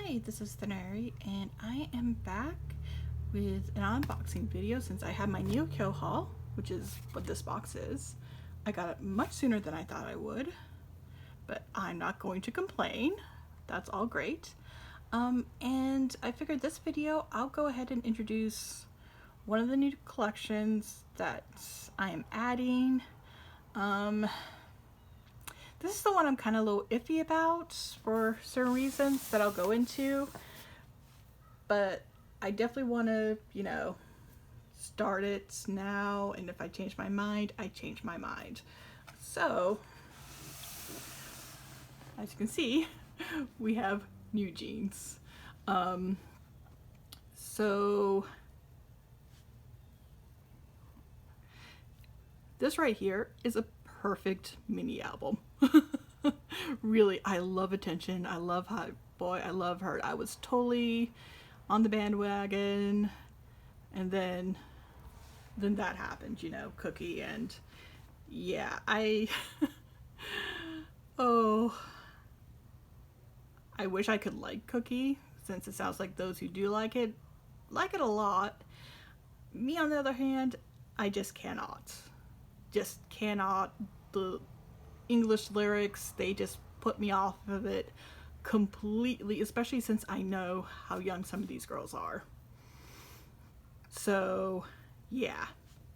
Hi, this is Thanari, and I am back with an unboxing video since I had my Neokyo haul, which is what this box is. I got it much sooner than I thought I would, but I'm not going to complain. That's all great. And I figured this video, I'll go ahead and introduce one of the new collections that I am adding. This is the one I'm kind of a little iffy about for certain reasons that I'll go into, but I definitely want to, start it now, and if I change my mind, I change my mind. So, as you can see, we have new jeans. So this right here is a perfect mini album. Really, I love Attention. I love I love her. I was totally on the bandwagon, and then that happened, Cookie, and yeah, oh, I wish I could like Cookie, since it sounds like those who do like it a lot. Me, on the other hand, I just cannot. The English lyrics, they just put me off of it completely, especially since I know how young some of these girls are. So yeah,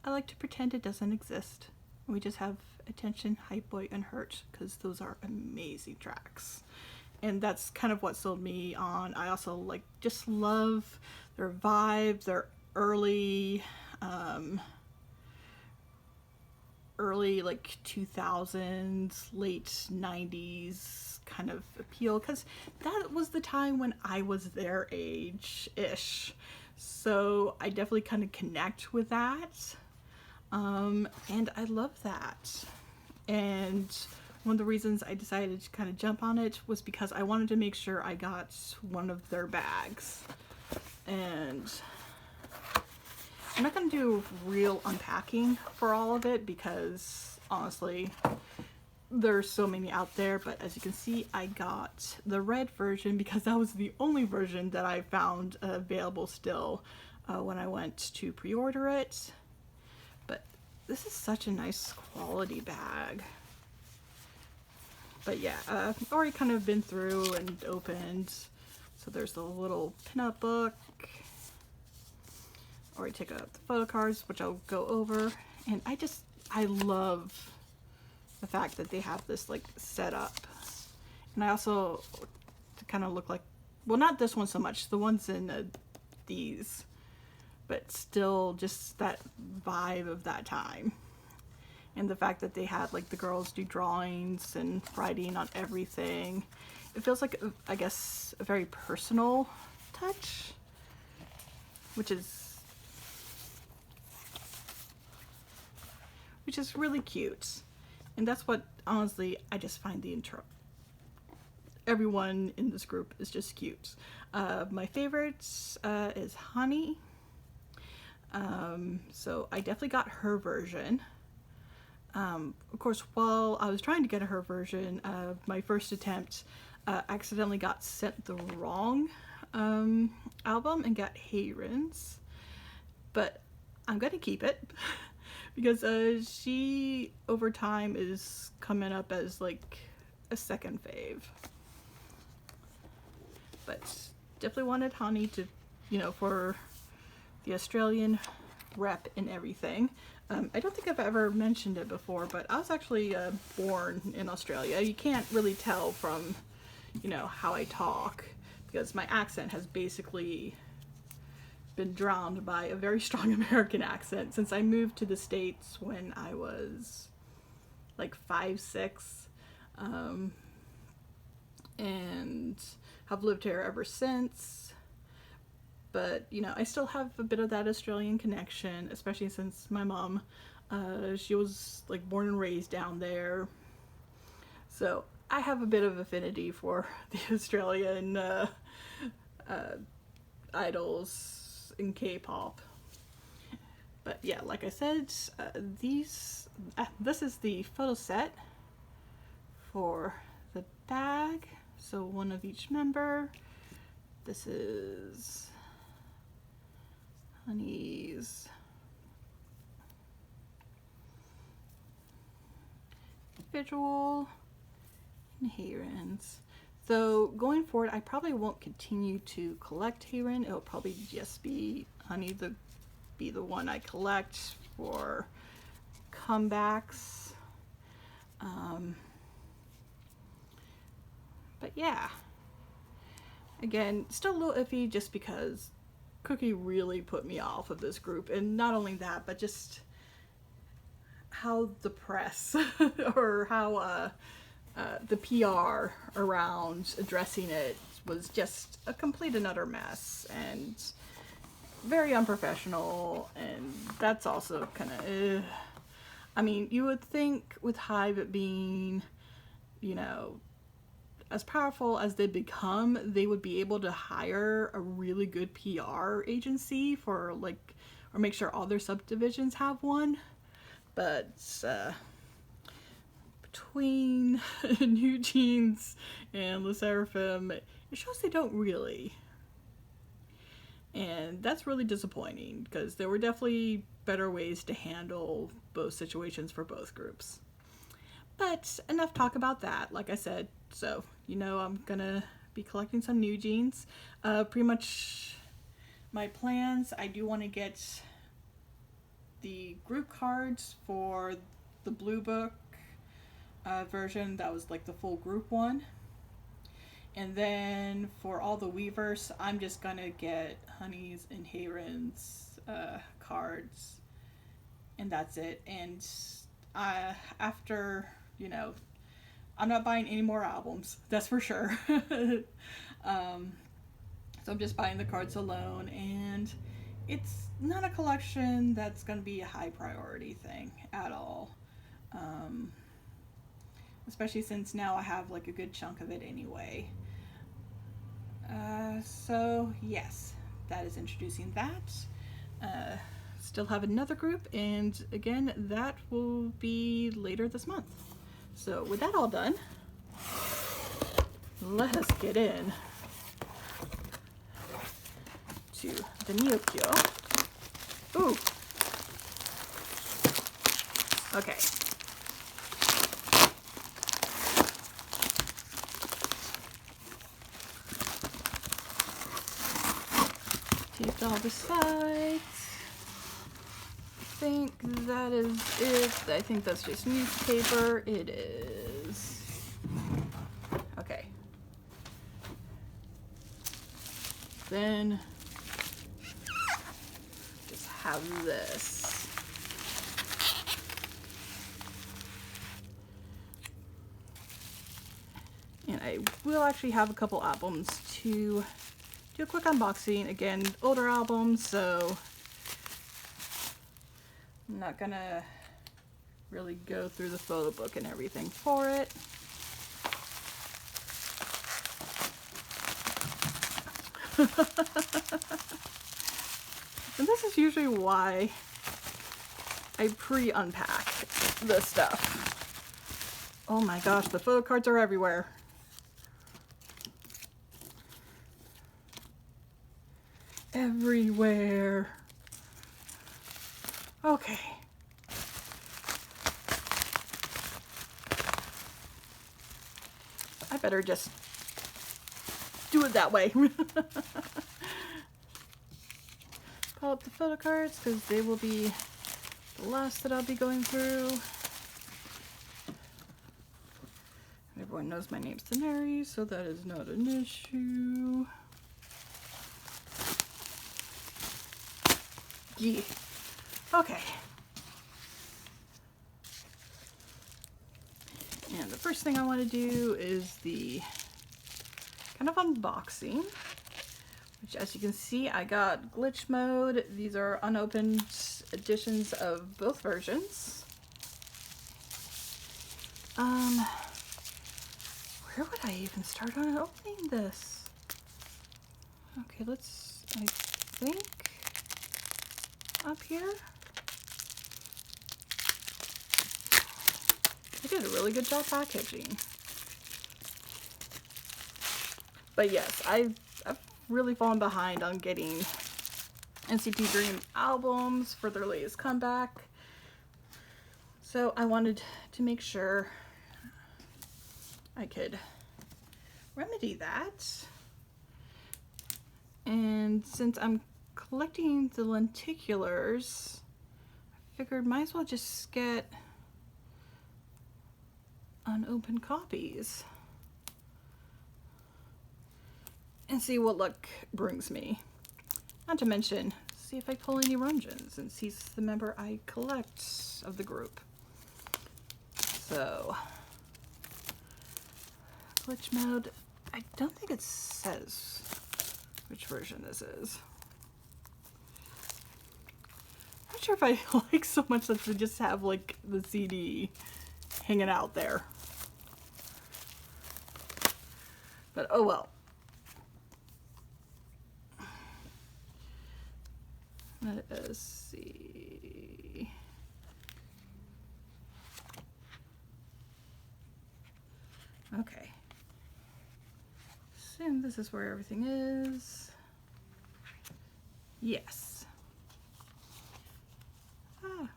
I like to pretend it doesn't exist. We just have Attention, Hype Boy, and Hurt, because those are amazing tracks. And that's kind of what sold me on. I also just love their vibe, their early 2000s, late 90s kind of appeal, because that was the time when I was their age-ish. So I definitely kind of connect with that. And I love that. And one of the reasons I decided to kind of jump on it was because I wanted to make sure I got one of their bags. And I'm not going to do real unpacking for all of it because, honestly, there's so many out there. But as you can see, I got the red version because that was the only version that I found available still when I went to pre-order it. But this is such a nice quality bag. But yeah, I've already kind of been through and opened. So there's the little pinup book. Already take out the photo cards, which I'll go over. And I love the fact that they have this set up. And I also kind of look like, well, not this one so much, the ones in these, but still just that vibe of that time. And the fact that they had the girls do drawings and writing on everything. It feels like, I guess, a very personal touch, which is really cute. And that's what, honestly, I just find the intro. Everyone in this group is just cute. My favorites is Honey. So I definitely got her version. Of course, while I was trying to get her version, my first attempt accidentally got sent the wrong album and got Hayren's. But I'm gonna keep it because she over time is coming up as a second fave. But definitely wanted Honey to, for the Australian rep and everything. I don't think I've ever mentioned it before, but I was actually born in Australia. You can't really tell from, how I talk, because my accent has basically been drowned by a very strong American accent since I moved to the States when I was 5, 6, and have lived here ever since. But I still have a bit of that Australian connection, especially since my mom, she was born and raised down there. So I have a bit of affinity for the Australian idols in K-pop. But yeah, like I said, this is the photo set for the bag. So one of each member. This is Honey's individual and Heirin's. So going forward, I probably won't continue to collect Heirin. It'll probably just be Honey be the one I collect for comebacks. But yeah, again, still a little iffy just because Cookie really put me off of this group, and not only that, but just how the press or how the PR around addressing it was just a complete and utter mess and very unprofessional, and that's also kind of I mean, you would think with Hive it being, you know, as powerful as they become, they would be able to hire a really good PR agency for, like, or make sure all their subdivisions have one. But between New Jeans and Le Seraphim, it shows they don't really. And that's really disappointing, because there were definitely better ways to handle both situations for both groups. But enough talk about that, like I said. So, you know, I'm gonna be collecting some New Jeans. Pretty much my plans, I do want to get the group cards for the Blue Book version. That was like the full group one. And then for all the Weavers, I'm just gonna get Honey's and Heirin's cards, and that's it. And after, you know, I'm not buying any more albums, that's for sure. So I'm just buying the cards alone, and it's not a collection that's going to be a high priority thing at all. Especially since now I have like a good chunk of it anyway. So yes, that is introducing that. Still have another group, and again, that will be later this month. So with that all done, let us get in to the Neokyo. Ooh. Okay. Taped all the sides. I think that is it. I think that's just newspaper. It is. Okay. Then just have this. And I will actually have a couple albums to do a quick unboxing. Again, older albums, so I'm not gonna really go through the photo book and everything for it. And this is usually why I pre-unpack the stuff. Oh my gosh, the photo cards are everywhere. Everywhere. Okay. I better just do it that way. Pull up the photo cards because they will be the last that I'll be going through. Everyone knows my name's Daenerys, so that is not an issue. Yeah. Okay. And the first thing I want to do is the kind of unboxing, which, as you can see, I got glitch mode. These are unopened editions of both versions. Where would I even start on opening this? Okay, let's, I think, up here. I did a really good job packaging. But yes, I really fallen behind on getting NCT Dream albums for their latest comeback. So I wanted to make sure I could remedy that. And since I'm collecting the lenticulars, I figured might as well just get unopened copies and see what luck brings me. Not to mention, see if I pull any Runjins, since he's the member I collect of the group. So, glitch mode, I don't think it says which version this is. I'm not sure if I like so much that to just have like the CD hanging out there. But oh well. Let us see. Okay. Assume this is where everything is. Yes. Ah.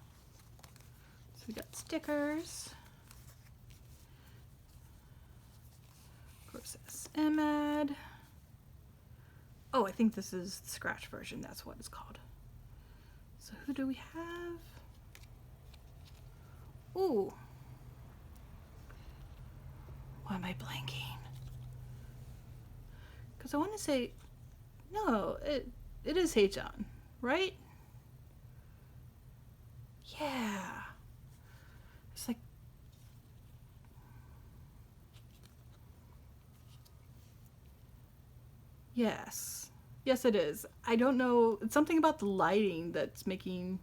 So we got stickers. Of course, SMAD. Oh, I think this is the scratch version. That's what it's called. So who do we have? Ooh. Why am I blanking? Because I want to say, no, it is Haechan, right? Yeah. It's like, yes. Yes, it is. I don't know. It's something about the lighting that's making,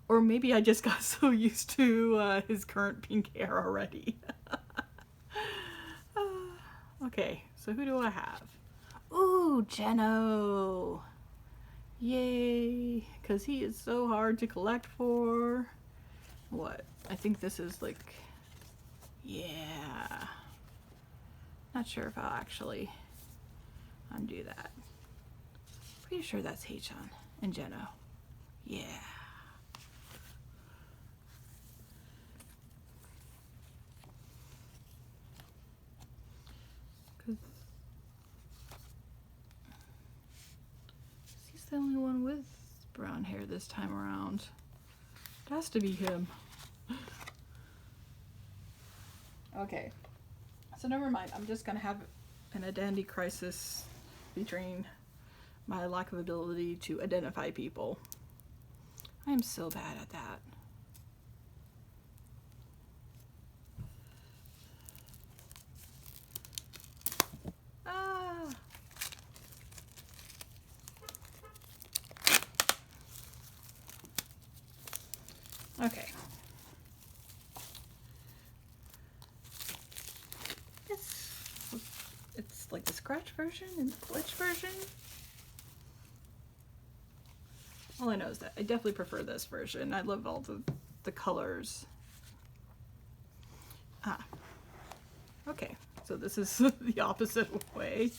or maybe I just got so used to his current pink hair already. Okay, so who do I have? Ooh, Geno. Yay, because he is so hard to collect for. What? I think this is like, yeah. Not sure if I'll actually undo that. Pretty sure that's Haechan and Geno. Yeah. Because he's the only one with brown hair this time around. It has to be him. Okay. So never mind. I'm just going to have an identity crisis featuring my lack of ability to identify people. I am so bad at that. Ah. Okay. It's like the scratch version and the glitch version. All I know is that I definitely prefer this version. I love all the colors. Ah. Okay, so this is the opposite way.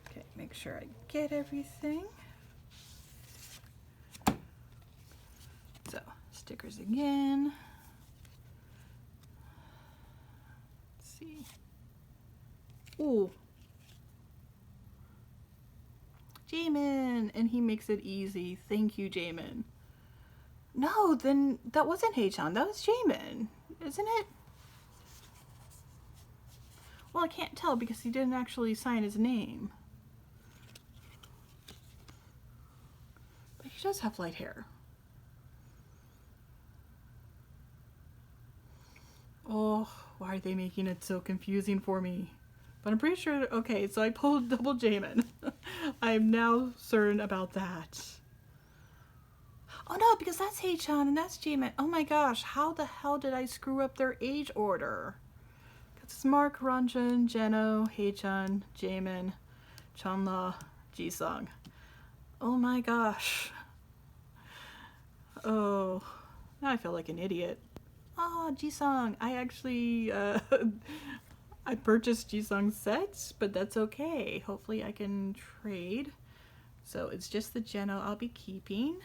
Okay, make sure I get everything. So, stickers again. Let's see. Ooh. Jamin, and he makes it easy. Thank you, Jamin. No, then that wasn't Haechan. That was Jamin, isn't it? Well, I can't tell because he didn't actually sign his name. But he does have light hair. Oh, why are they making it so confusing for me? But I'm pretty sure, okay, so I pulled double Jamin. I am now certain about that. Oh no, because that's Haechan and that's Jamin. Oh my gosh, how the hell did I screw up their age order? Because it's Mark, Ranjan, Geno, Haechan, Jamin, Chanla, Jisung. Oh my gosh. Oh, now I feel like an idiot. Oh, Jisung, I actually, I purchased Jisung sets, but that's okay. Hopefully I can trade. So it's just the Geno I'll be keeping.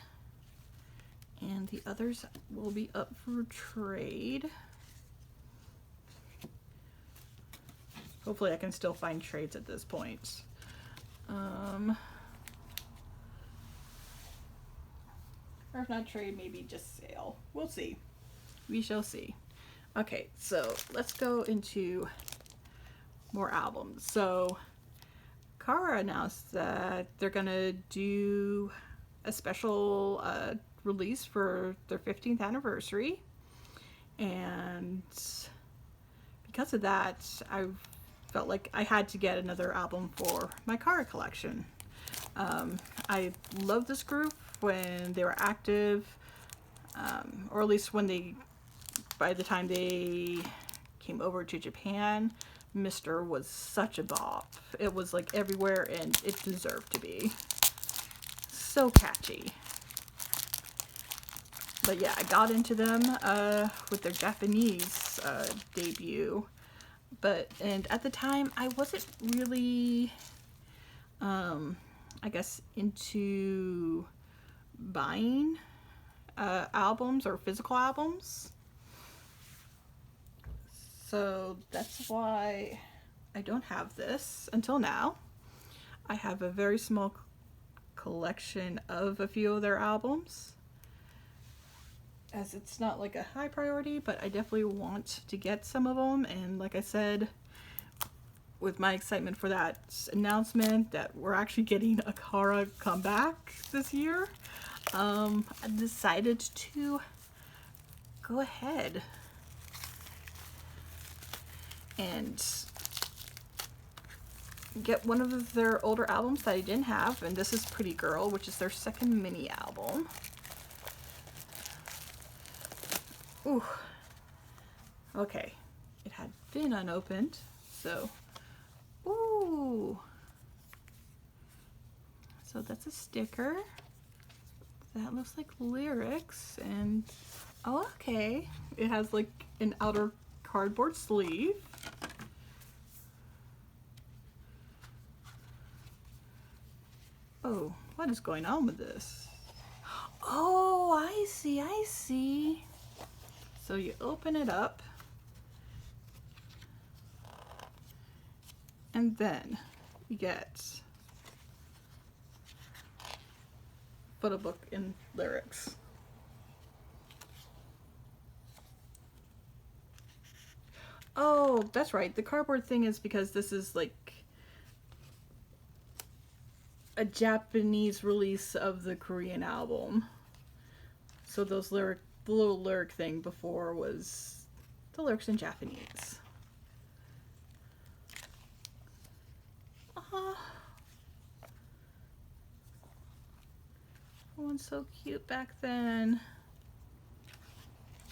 And the others will be up for trade. Hopefully I can still find trades at this point. Or if not trade, maybe just sale. We'll see. We shall see. Okay, so let's go into more albums. So Kara announced that they're gonna do a special release for their 15th anniversary, and because of that, I felt like I had to get another album for my Kara collection. I love this group when they were active, or at least by the time they came over to Japan. Mister was such a bop. It was like everywhere, and it deserved to be. So catchy. But yeah, I got into them with their Japanese debut. And at the time, I wasn't really, I guess, into buying albums or physical albums. So that's why I don't have this until now. I have a very small collection of a few of their albums, as it's not like a high priority, but I definitely want to get some of them. And like I said, with my excitement for that announcement that we're actually getting a Kara comeback this year, I decided to go ahead and get one of their older albums that I didn't have, and this is Pretty Girl, which is their second mini album. Ooh. Okay. It had been unopened, so. Ooh. So that's a sticker. That looks like lyrics, and oh, okay. It has like an outer cardboard sleeve. Oh, what is going on with this? Oh, I see, I see. So you open it up, and then you get photo book and lyrics. Oh, that's right. The cardboard thing is because this is like a Japanese release of the Korean album. So the little lyric thing before was the lyrics in Japanese. One's so cute back then.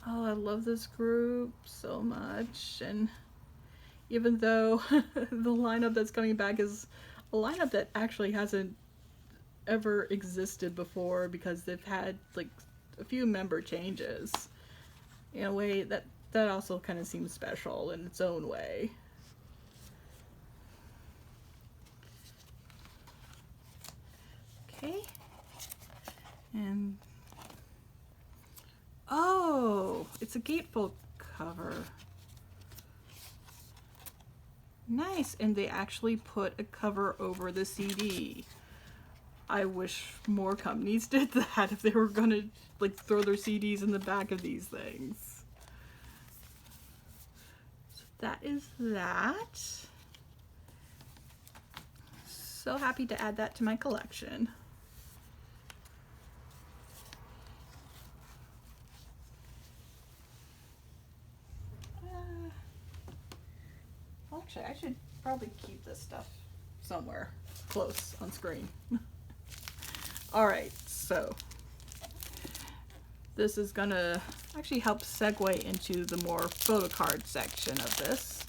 Oh, I love this group so much. And even though the lineup that's coming back is a lineup that actually hasn't ever existed before, because they've had like a few member changes, in a way that also kind of seems special in its own way. Okay. And oh, it's a gatefold cover. Nice, and they actually put a cover over the CD. I wish more companies did that if they were gonna like throw their CDs in the back of these things. So that is that. So happy to add that to my collection. Actually, I should probably keep this stuff somewhere close on screen. Alright, so this is gonna actually help segue into the more photo card section of this,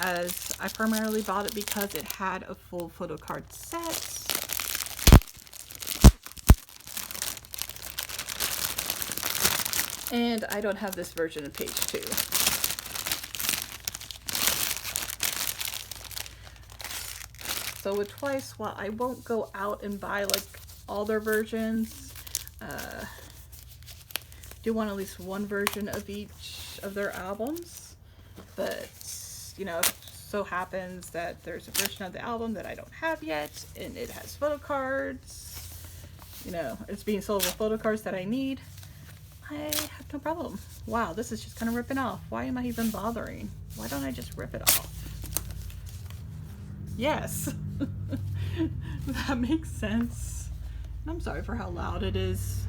as I primarily bought it because it had a full photo card set. And I don't have this version of page 2. So with Twice, while I won't go out and buy like all their versions, do want at least one version of each of their albums. But, you know, it so happens that there's a version of the album that I don't have yet, and it has photo cards. You know, it's being sold with photo cards that I need. I have no problem. Wow, this is just kind of ripping off. Why am I even bothering? Why don't I just rip it off? Yes. That makes sense. I'm sorry for how loud it is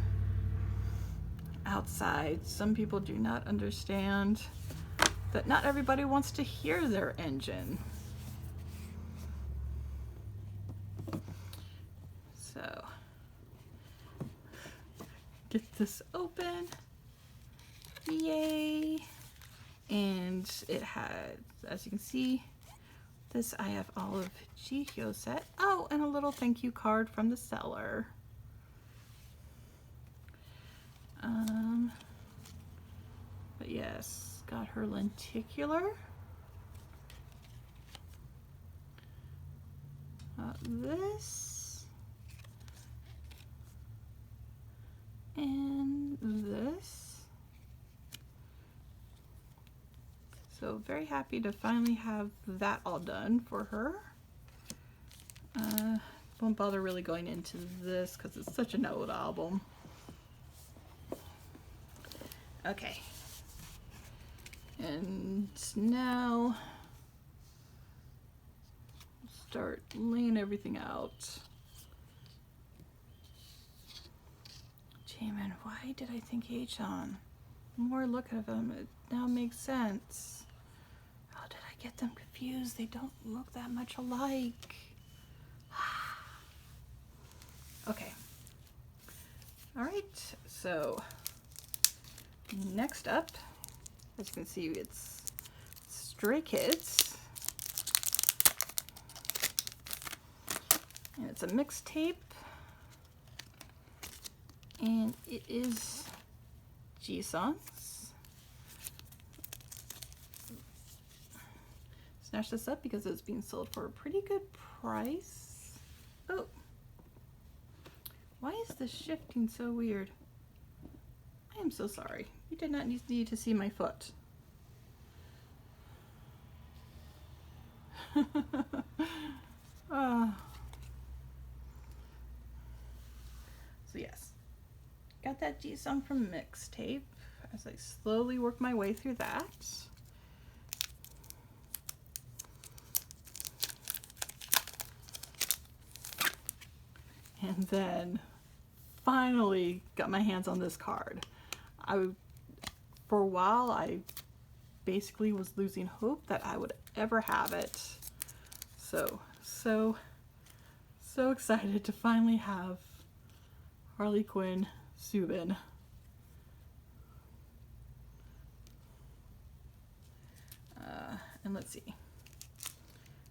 outside. Some people do not understand that not everybody wants to hear their engine. So, get this open. Yay. And it had, as you can see, this I have all of Neokyo set. Oh, and a little thank you card from the seller. But yes, got her lenticular. This. And this. So very happy to finally have that all done for her. Won't bother really going into this because it's such an old album. Okay. And now start laying everything out. Jamin, why did I think H-on? The more I look at them, it now makes sense. How did I get them confused? They don't look that much alike. Okay. All right, so next up, as you can see, it's Stray Kids. And it's a mixtape. And it is G-Songs. Snatch this up because it's being sold for a pretty good price. Oh. Why is this shifting so weird? I am so sorry. You did not need to see my foot. So yes, got that G-Song from mixtape as I slowly work my way through that. And then finally got my hands on this card. For a while, I basically was losing hope that I would ever have it. So excited to finally have Harley Quinn Subin. And let's see.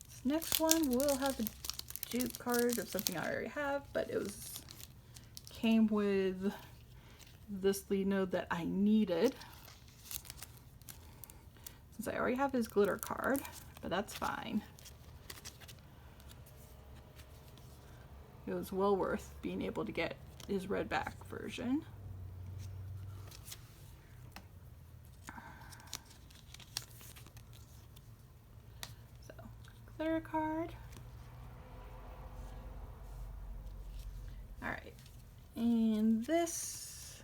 This next one will have a dupe card of something I already have, but it came with this lead node that I needed. Since I already have his glitter card, but that's fine. It was well worth being able to get his red back version. So, glitter card. Alright, and this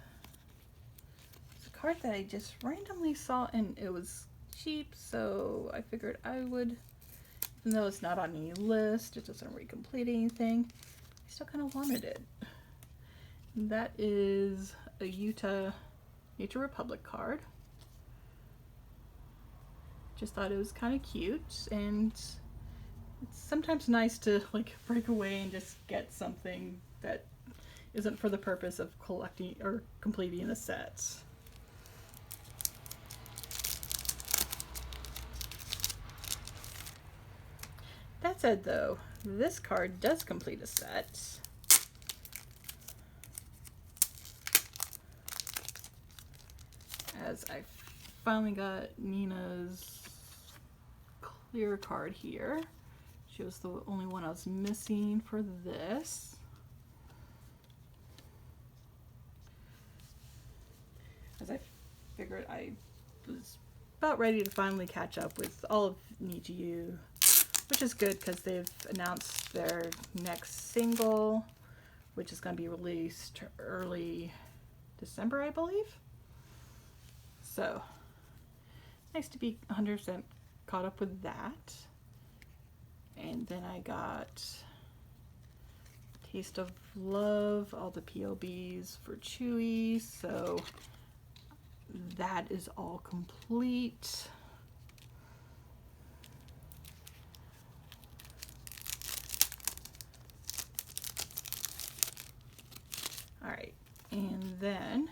is a card that I just randomly saw and it was cheap, so I figured I would, even though it's not on any list, it doesn't recomplete anything, I still kind of wanted it. And that is a Utah Nature Republic card. Just thought it was kind of cute, and it's sometimes nice to like break away and just get something that isn't for the purpose of collecting or completing a set. That said though, this card does complete a set. As I finally got Nina's clear card here. She was the only one I was missing for this. As I figured, I was about ready to finally catch up with all of Neokyo, which is good because they've announced their next single, which is going to be released early December, I believe. So, nice to be 100% caught up with that. And then I got Taste of Love, all the POBs for Chewy, so that is all complete. All right, and then,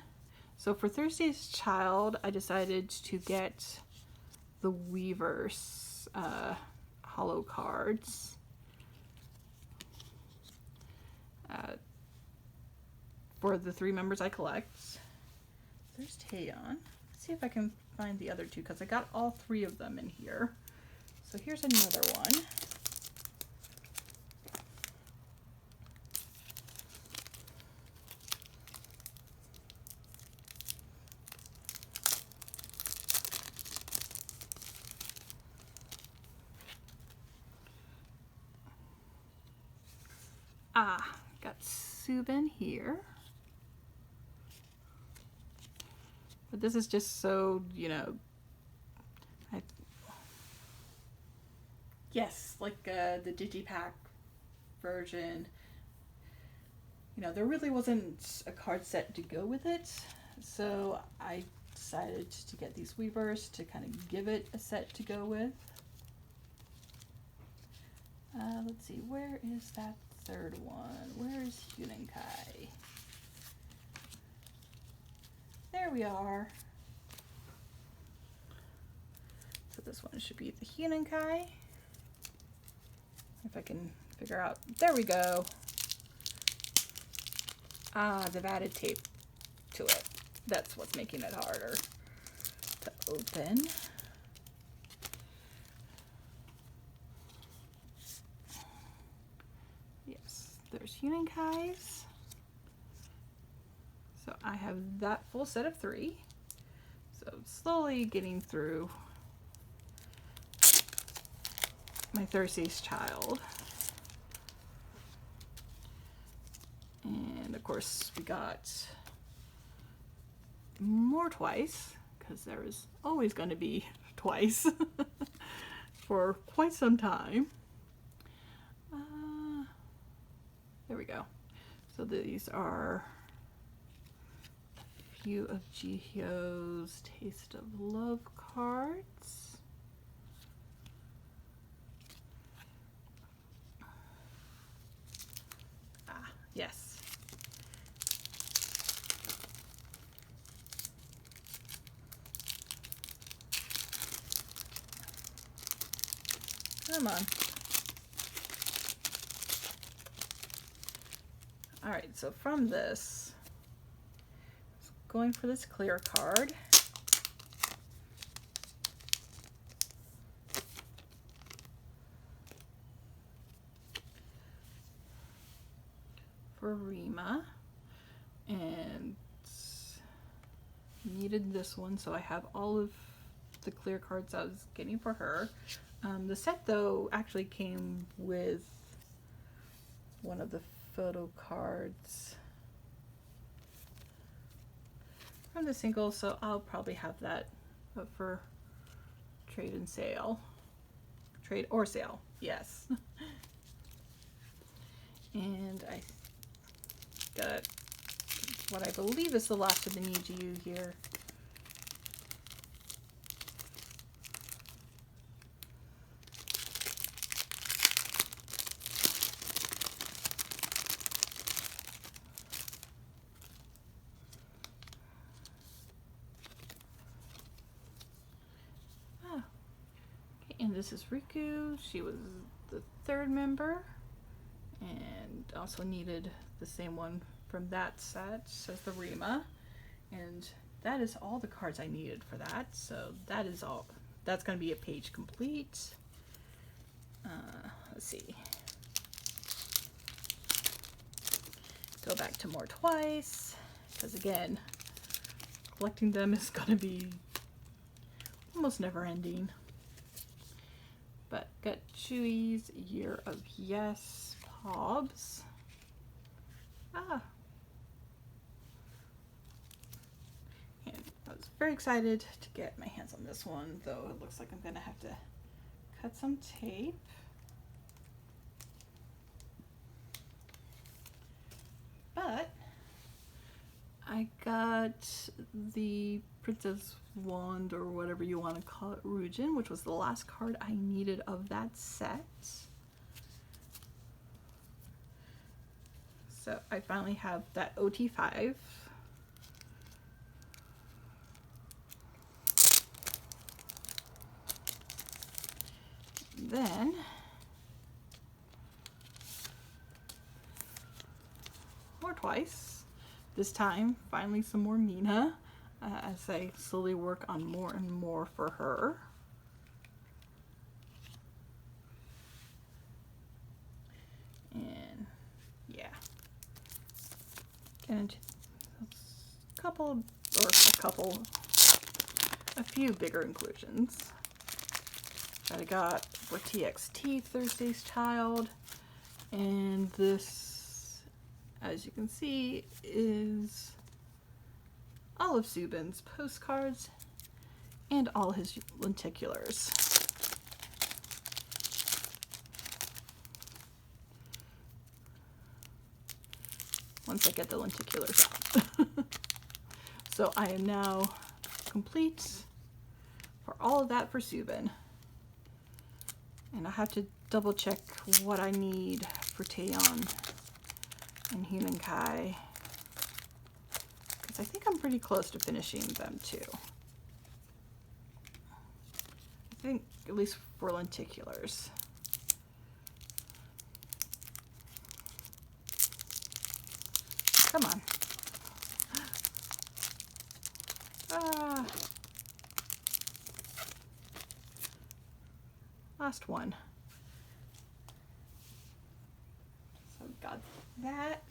so for Thursday's Child, I decided to get the Weavers holo cards. For the 3 members I collect. There's Taeyeon. Let's see if I can find the other 2 because I got all 3 of them in here. So here's another one. Got Subin here. But this is just so, you know, yes, like the Digipack version. You know, there really wasn't a card set to go with it, so I decided to get these Weavers to kind of give it a set to go with. Let's see, where is that third one? Where is Hunenkai? There we are. So this one should be the Hunenkai. If I can figure out, there we go. They've added tape to it. That's what's making it harder to open. Yes, there's Hunenkais. So I have that full set of 3. So slowly getting through my Thursday's Child. And of course we got more twice, because there is always going to be twice for quite some time. There we go. So these are a few of Jihyo's Taste of Love cards. Yes. Come on. All right, so from this, going for this clear card. For Rima, and needed this one, so I have all of the clear cards I was getting for her. The set though actually came with one of the photo cards from the single, so I'll probably have that up for trade and sale. Trade or sale, yes. And I got what I believe is the last of the Neokyo here. And this is Riku. She was the 3rd member and also needed the same one from that set as the Rima. And that is all the cards I needed for that. So that is all. That's going to be a page complete. Let's see. Go back to more twice, because again, collecting them is going to be almost never ending. But got Chewy's Year of Yes Pobs. And I was very excited to get my hands on this one, though it looks like I'm going to have to cut some tape. But I got the Princess Wand, or whatever you want to call it, Rujin, which was the last card I needed of that set. So I finally have that OT5. Then more twice. This time, finally some more Mina, as I slowly work on more and more for her. And yeah, and a few bigger inclusions that I got for TXT, Thursday's Child, and this, as you can see, is all of Subin's postcards and all his lenticulars. Once I get the lenticulars out. So I am now complete for all of that for Subin. And I have to double check what I need for Taeyeon and Human Kai, because I think I'm pretty close to finishing them too. I think at least for lenticulars. Come on. Last one. So got that.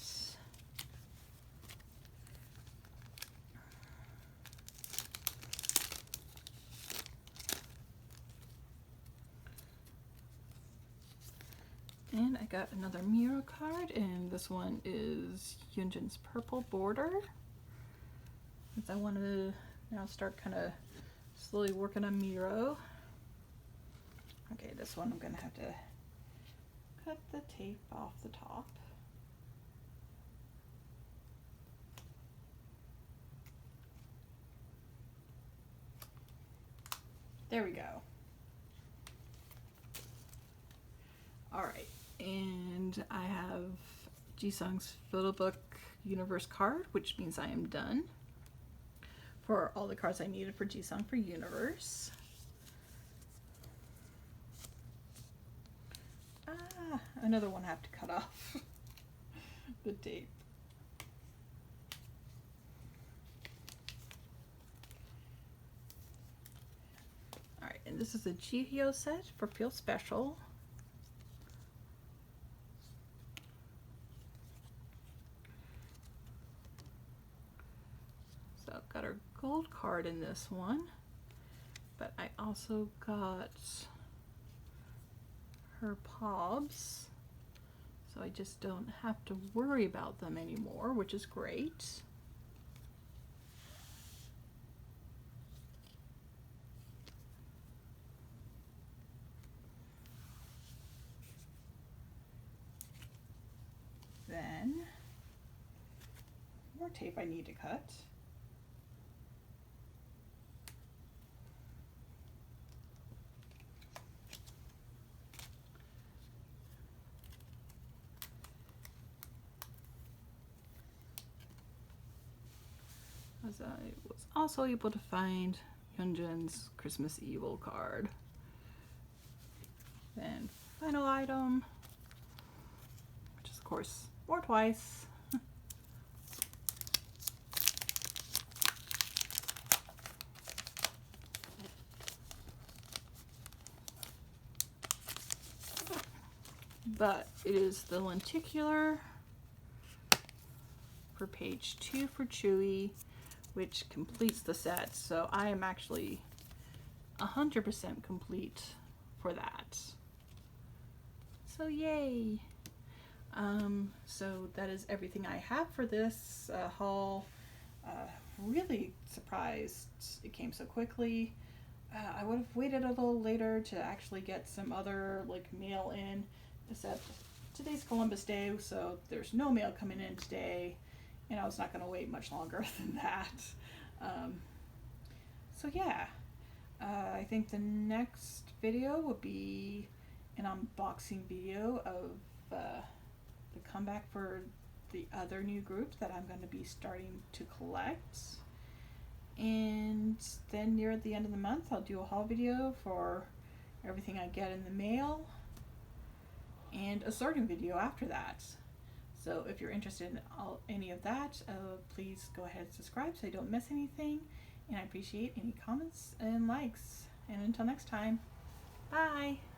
And I got another Miro card, and this one is Yunjin's Purple Border. Since I want to now start kind of slowly working on Miro. Okay, this one I'm going to have to cut the tape off the top. There we go. Alright, and I have Jisung's Photo Book Universe card, which means I am done for all the cards I needed for Jisung for Universe. Another one I have to cut off the tape. Alright, and this is a Jihyo set for Feel Special. So I've got her gold card in this one, but I also got her pobs, so I just don't have to worry about them anymore, which is great. Then more tape I need to cut. As I was also able to find Hyunjin's Christmas Evil card. Then final item, which is of course more twice. but it is the lenticular for page 2 for Chewy, which completes the set. So I am actually 100% complete for that. So yay! So that is everything I have for this haul. Really surprised it came so quickly. I would have waited a little later to actually get some other like mail in, except today's Columbus Day, so there's no mail coming in today, and I was not going to wait much longer than that. So yeah, I think the next video will be an unboxing video of the comeback for the other new group that I'm going to be starting to collect. And then near the end of the month, I'll do a haul video for everything I get in the mail and a sorting video after that. So if you're interested in any of that, please go ahead and subscribe so you don't miss anything. And I appreciate any comments and likes. And until next time, bye!